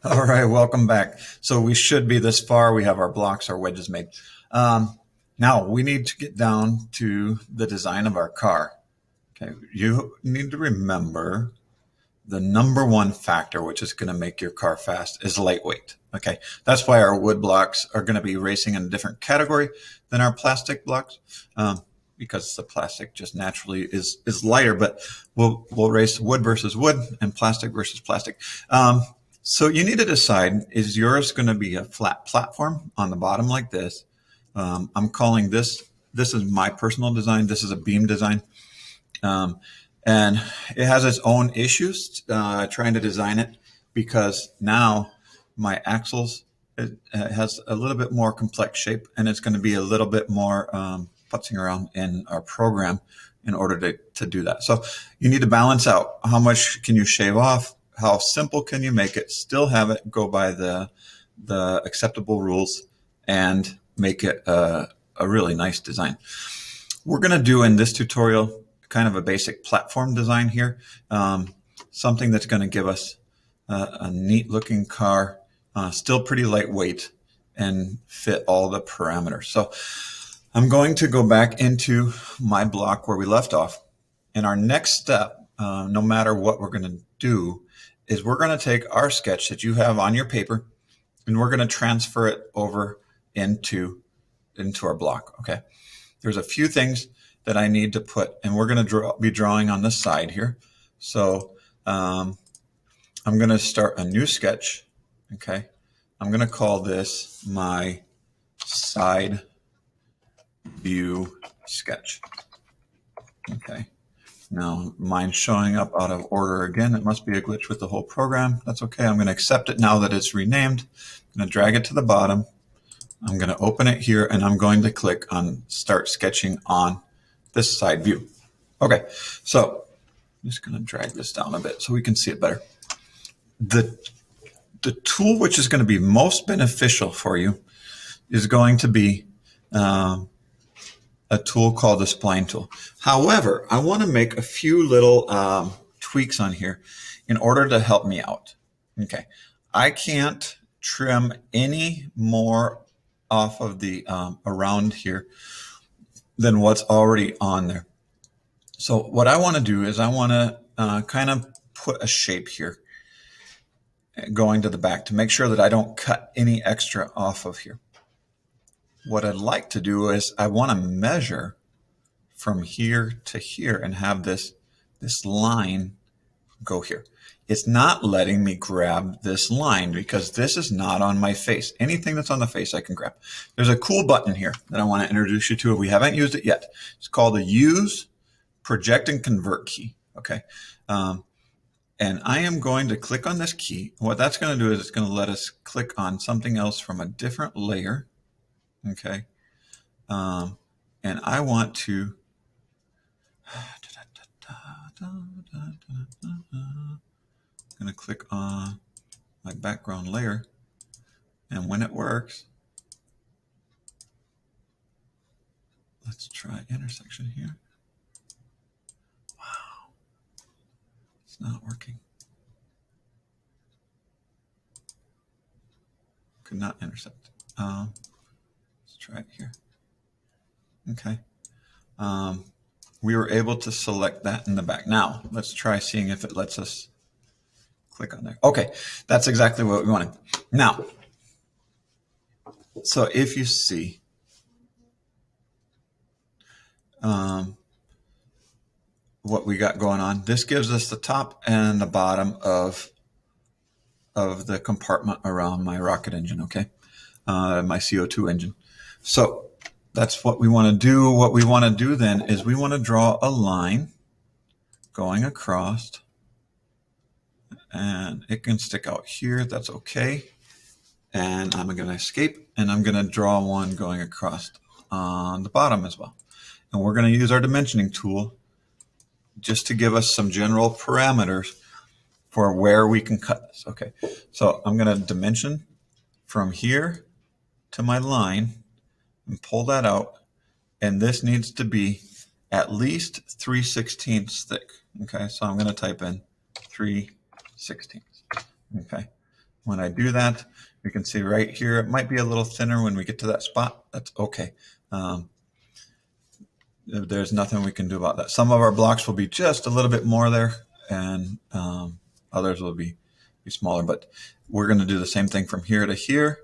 All right, welcome back. So we should be this far. We have our blocks, our wedges made. Now we need to get down to the design of our car. Okay, you need to remember the number one factor, which is going to make your car fast, is lightweight. Okay, that's why our wood blocks are going to be racing in a different category than our plastic blocks, because the plastic just naturally is lighter. But we'll race wood versus wood and plastic versus plastic. So you need to decide: is yours going to be a flat platform on the bottom like this? I'm calling this. This is my personal design. This is a beam design. And it has its own issues trying to design it because now my axles it has a little bit more complex shape and it's going to be a little bit more putzing around in our program in order to do that. So you need to balance out how much can you shave off, how simple can you make it, still have it go by the acceptable rules and make it a really nice design. We're going to do in this tutorial kind of a basic platform design here, something that's going to give us a neat looking car, still pretty lightweight and fit all the parameters. So I'm going to go back into my block where we left off. And our next step, no matter what we're going to do, is we're going to take our sketch that you have on your paper and we're going to transfer it over into our block. Okay. There's a few things that I need to put, and we're going to be drawing on the side here. So I'm going to start a new sketch. Okay. I'm going to call this my side view sketch. Okay. Now mine's showing up out of order again. It must be a glitch with the whole program. That's okay. I'm going to accept it now that it's renamed. I'm going to drag it to the bottom. I'm going to open it here and I'm going to click on start sketching on this side view. Okay, so I'm just going to drag this down a bit so we can see it better. The tool which is going to be most beneficial for you is going to be a tool called the spline tool. However, I want to make a few little tweaks on here in order to help me out. Okay, I can't trim any more off of the around here than what's already on there. So what I want to do is I want to kind of put a shape here going to the back to make sure that I don't cut any extra off of here. What I'd like to do is I want to measure from here to here and have this line go here. It's not letting me grab this line because this is not on my face. Anything that's on the face I can grab. There's a cool button here that I want to introduce you to if we haven't used it yet. It's called the Use, Project, and Convert key. Okay. And I am going to click on this key. What that's going to do is it's going to let us click on something else from a different layer. Okay. And I want to I'm going to click on my background layer, and when it works, let's try intersection here. Wow, it's not working. Could not intersect. Let's try it here. Okay. We were able to select that in the back. Now let's try seeing if it lets us click on there. Okay, that's exactly what we wanted. Now, so if you see, what we got going on, this gives us the top and the bottom of the compartment around my rocket engine. Okay, my CO2 engine. So that's what we want to do. What we want to do then is we want to draw a line going across, and it can stick out here. That's okay. And I'm going to escape, and I'm going to draw one going across on the bottom as well. And we're going to use our dimensioning tool just to give us some general parameters for where we can cut this. Okay, so I'm going to dimension from here to my line and pull that out. And this needs to be at least 3/16 thick. Okay, so I'm going to type in 3/16. Okay, when I do that, you can see right here, it might be a little thinner when we get to that spot. That's okay. There's nothing we can do about that. Some of our blocks will be just a little bit more there, and others will be smaller, but we're going to do the same thing from here to here.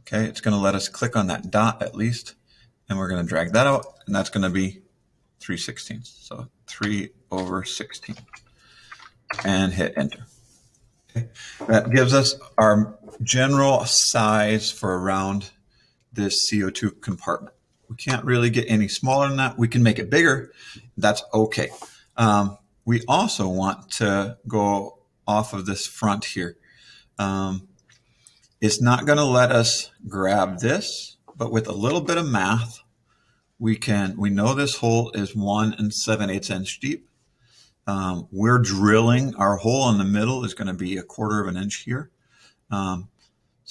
Okay, it's going to let us click on that dot at least, and we're going to drag that out, and that's going to be 3/16. So 3/16, and hit enter. Okay. That gives us our general size for around this CO₂ compartment. We can't really get any smaller than that. We can make it bigger. That's okay. We also want to go off of this front here. It's not going to let us grab this, but with a little bit of math, we know this hole is 1 7/8 inch deep. We're drilling, our hole in the middle is going to be 1/4 of an inch here. So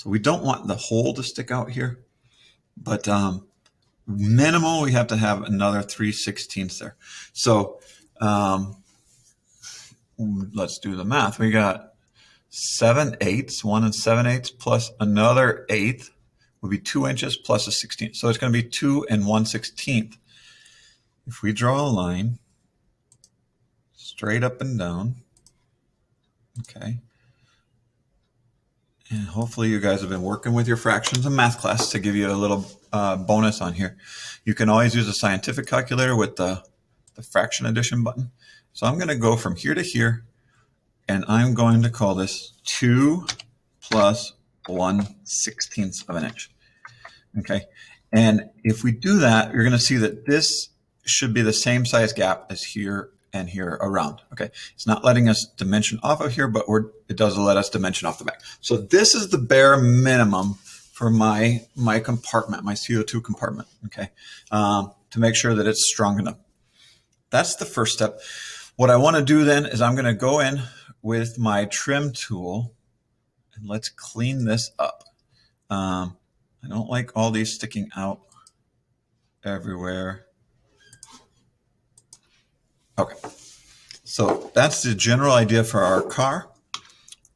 we don't want the hole to stick out here, but minimal, we have to have another 3/16 there. So let's do the math. We got 7/8, 1 7/8 plus another 1/8 would be 2 inches plus a 16th. So it's going to be 2 1/16. If we draw a line straight up and down, okay, and hopefully you guys have been working with your fractions in math class to give you a little bonus on here. You can always use a scientific calculator with the fraction addition button. So I'm going to go from here to here, and I'm going to call this 2 plus 1/16 of an inch. Okay, and if we do that, you're going to see that this should be the same size gap as here and here around. Okay, it's not letting us dimension off of here, but it does let us dimension off the back. So this is the bare minimum for my compartment, my CO₂ compartment. Okay, to make sure that it's strong enough. That's the first step. What I want to do then is I'm going to go in with my trim tool, and let's clean this up. I don't like all these sticking out everywhere. Okay, so that's the general idea for our car.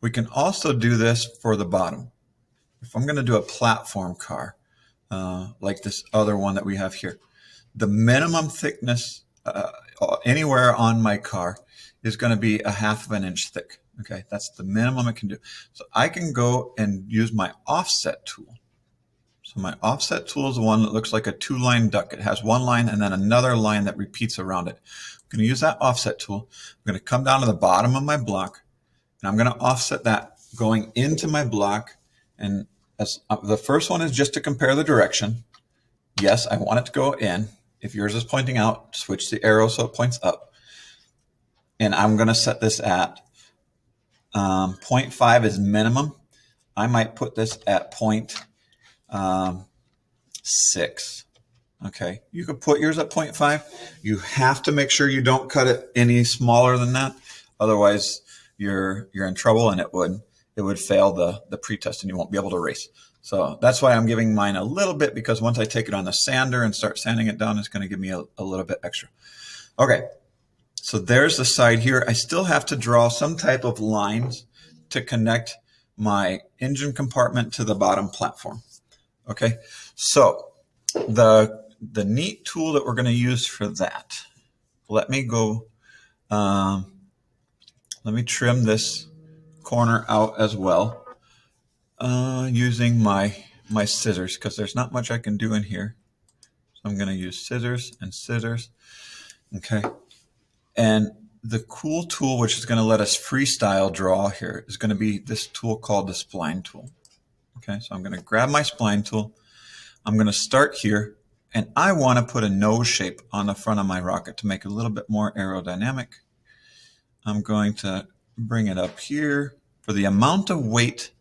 We can also do this for the bottom. If I'm going to do a platform car, like this other one that we have here, the minimum thickness anywhere on my car is going to be 1/2 of an inch thick. Okay, that's the minimum it can do. So I can go and use my offset tool. So my offset tool is the one that looks like a 2-line duck. It has one line and then another line that repeats around it. I'm going to use that offset tool. I'm going to come down to the bottom of my block, and I'm going to offset that going into my block. And the first one is just to compare the direction. Yes, I want it to go in. If yours is pointing out, switch the arrow so it points up. And I'm going to set this at 0.5 is minimum. I might put this at 0.6. Okay, you could put yours at 0.5. You have to make sure you don't cut it any smaller than that. Otherwise, you're in trouble, and it would fail the pretest, and you won't be able to race. So that's why I'm giving mine a little bit, because once I take it on the sander and start sanding it down, it's going to give me a little bit extra. Okay, so there's the side here. I still have to draw some type of lines to connect my engine compartment to the bottom platform. Okay, so the neat tool that we're going to use for that, let me trim this corner out as well using my scissors, because there's not much I can do in here. So I'm going to use scissors and scissors. Okay, and the cool tool, which is going to let us freestyle draw here, is going to be this tool called the spline tool. Okay, so I'm going to grab my spline tool. I'm going to start here, and I want to put a nose shape on the front of my rocket to make it a little bit more aerodynamic. I'm going to bring it up here. For the amount of weight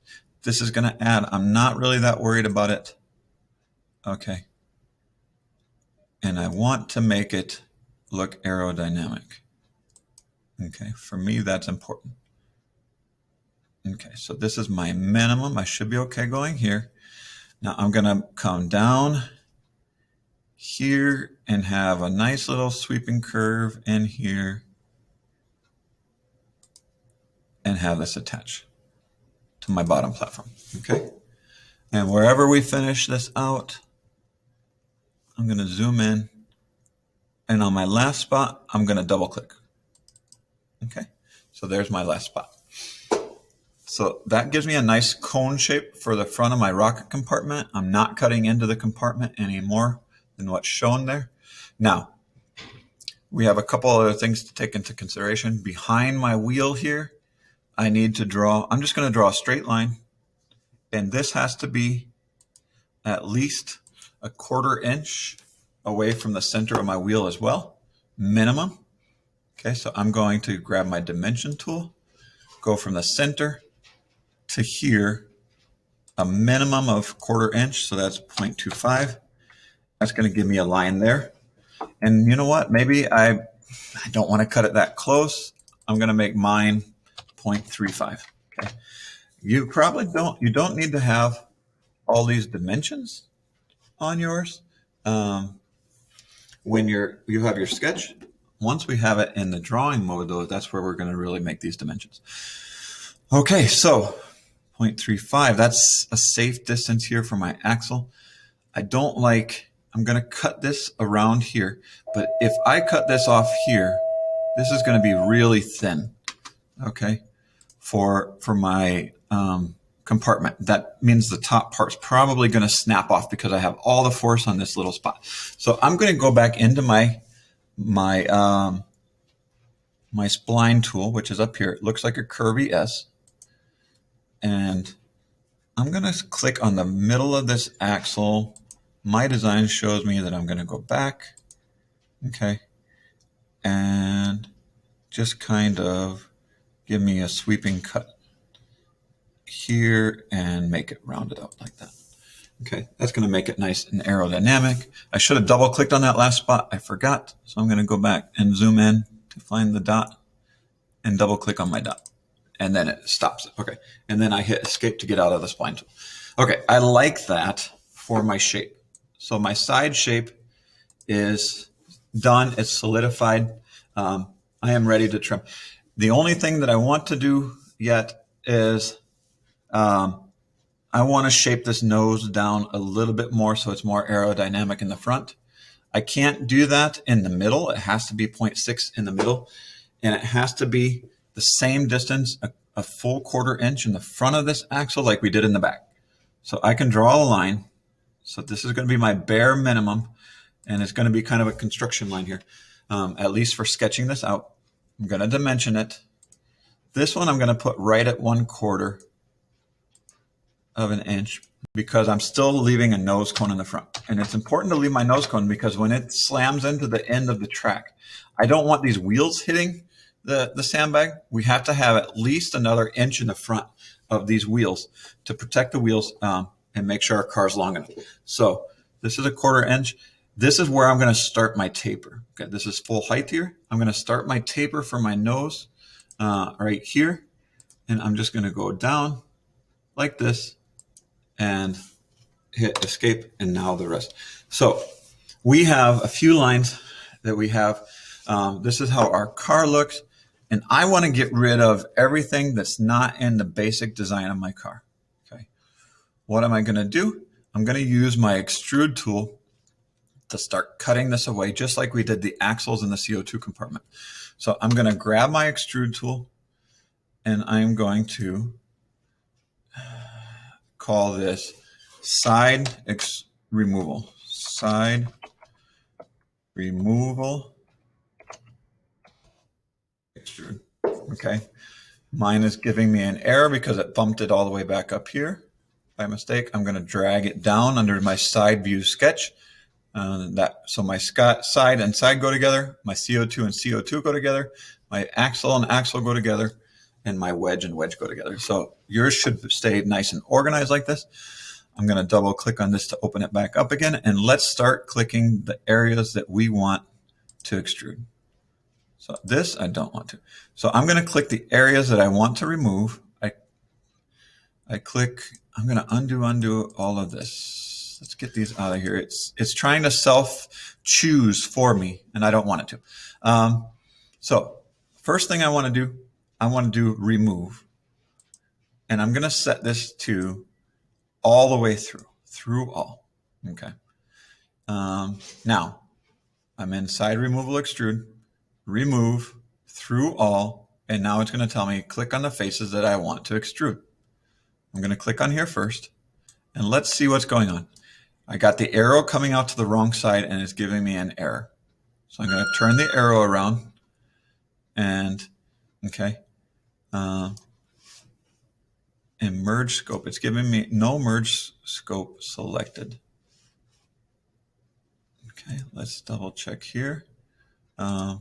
this is going to add, I'm not really that worried about it. Okay, and I want to make it look aerodynamic. Okay, for me that's important. Okay, so this is my minimum. I should be okay going here. Now I'm going to come down here and have a nice little sweeping curve in here and have this attach to my bottom platform. Okay. And wherever we finish this out, I'm going to zoom in. And on my last spot, I'm going to double click. Okay. So there's my last spot. So that gives me a nice cone shape for the front of my rocket compartment. I'm not cutting into the compartment any more than what's shown there. Now, we have a couple other things to take into consideration. Behind my wheel here, I need to draw, I'm just going to draw a straight line. And this has to be at least a 1/4 inch away from the center of my wheel as well, minimum. Okay, so I'm going to grab my dimension tool, go from the center to here, a minimum of 1/4 inch, so that's 0.25. That's going to give me a line there. And you know what? Maybe I don't want to cut it that close. I'm going to make mine 0.35. Okay. You probably don't need to have all these dimensions on yours when you have your sketch. Once we have it in the drawing mode, though, that's where we're going to really make these dimensions. Okay, so 0.35, that's a safe distance here for my axle. I'm going to cut this around here, but if I cut this off here, this is going to be really thin, okay, for my compartment. That means the top part's probably going to snap off because I have all the force on this little spot. So I'm going to go back into my spline tool, which is up here. It looks like a curvy S. And I'm going to click on the middle of this axle. My design shows me that I'm going to go back, okay, and just kind of give me a sweeping cut here and make it rounded out like that. Okay, that's going to make it nice and aerodynamic. I should have double clicked on that last spot. I forgot. So I'm going to go back and zoom in to find the dot and double click on my dot. And then it stops it. Okay. And then I hit escape to get out of the spline tool. Okay. I like that for my shape. So my side shape is done. It's solidified. I am ready to trim. The only thing that I want to do yet is I want to shape this nose down a little bit more so it's more aerodynamic in the front. I can't do that in the middle. It has to be 0.6 in the middle, and it has to be the same distance, a full 1/4 inch in the front of this axle like we did in the back. So I can draw a line. So this is going to be my bare minimum, and it's going to be kind of a construction line here, at least for sketching this out. I'm going to dimension it. This one I'm going to put right at 1/4 of an inch because I'm still leaving a nose cone in the front. And it's important to leave my nose cone because when it slams into the end of the track, I don't want these wheels hitting the sandbag. We have to have at least another inch in the front of these wheels to protect the wheels and make sure our car's long enough. So this is a 1/4 inch. This is where I'm going to start my taper. Okay, this is full height here. I'm going to start my taper for my nose right here. And I'm just going to go down like this and hit escape, and now the rest. So we have a few lines that we have. This is how our car looks, and I want to get rid of everything that's not in the basic design of my car. Okay, what am I going to do? I'm going to use my extrude tool to start cutting this away, just like we did the axles in the CO₂ compartment. So I'm going to grab my extrude tool, and I'm going to call this side removal. Side removal extrude. Okay. Mine is giving me an error because it bumped it all the way back up here by mistake. I'm going to drag it down under my side view sketch. So my side and side go together. My CO₂ and CO₂ go together. My axle and axle go together. And my wedge and wedge go together. So yours should stay nice and organized like this. I'm going to double click on this to open it back up again. And let's start clicking the areas that we want to extrude. So this I don't want to. So I'm going to click the areas that I want to remove. I click, I'm going to undo all of this. Let's get these out of here. It's trying to self-choose for me, and I don't want it to. So first thing I want to do remove. And I'm going to set this to all the way through all. Okay. Now I'm in side removal extrude, remove through all, and now it's going to tell me click on the faces that I want to extrude. I'm going to click on here first, and let's see what's going on. I got the arrow coming out to the wrong side and it's giving me an error. So I'm going to turn the arrow around and, okay, and merge scope. It's giving me no merge scope selected. Okay, let's double check here. The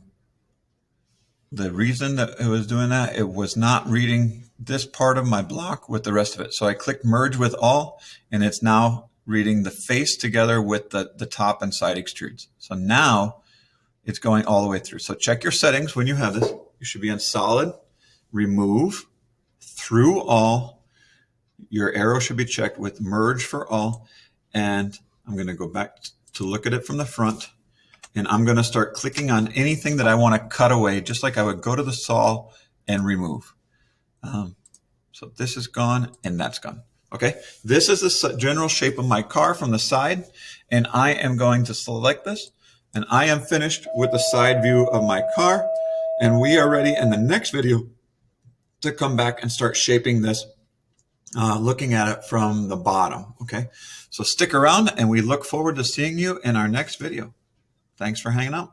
reason that it was doing that, it was not reading this part of my block with the rest of it. So I clicked merge with all, and it's now reading the face together with the top and side extrudes. So now it's going all the way through. So check your settings when you have this. You should be on solid, remove, through all. Your arrow should be checked with merge for all. And I'm going to go back to look at it from the front. And I'm going to start clicking on anything that I want to cut away, just like I would go to the saw and remove. So this is gone and that's gone. Okay, this is the general shape of my car from the side, and I am going to select this, and I am finished with the side view of my car, and we are ready in the next video to come back and start shaping this, looking at it from the bottom. Okay, so stick around, and we look forward to seeing you in our next video. Thanks for hanging out.